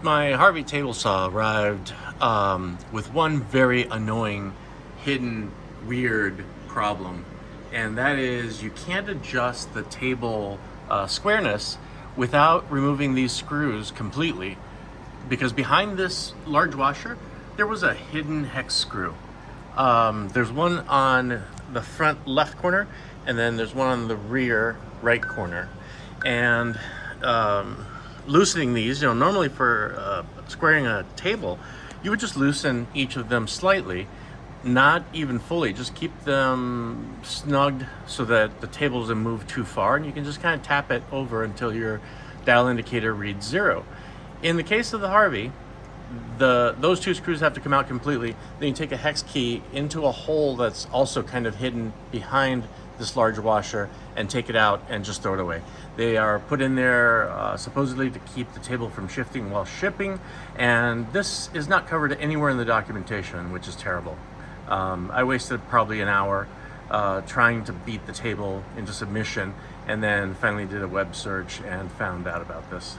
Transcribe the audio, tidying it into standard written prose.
My Harvey table saw arrived with one very annoying, hidden, weird problem, and that is you can't adjust the table squareness without removing these screws completely, because behind this large washer there was a hidden hex screw. There's one on the front left corner, and then there's one on the rear right corner, and loosening these, normally for squaring a table, you would just loosen each of them slightly, not even fully, just keep them snugged so that the table doesn't move too far, and you can just kind of tap it over until your dial indicator reads 0. In the case of the Harvey, those two screws have to come out completely. Then you take a hex key into a hole that's also kind of hidden behind this large washer and take it out and just throw it away. They are put in there supposedly to keep the table from shifting while shipping, and this is not covered anywhere in the documentation, which is terrible. I wasted probably an hour trying to beat the table into submission, and then finally did a web search and found out about this.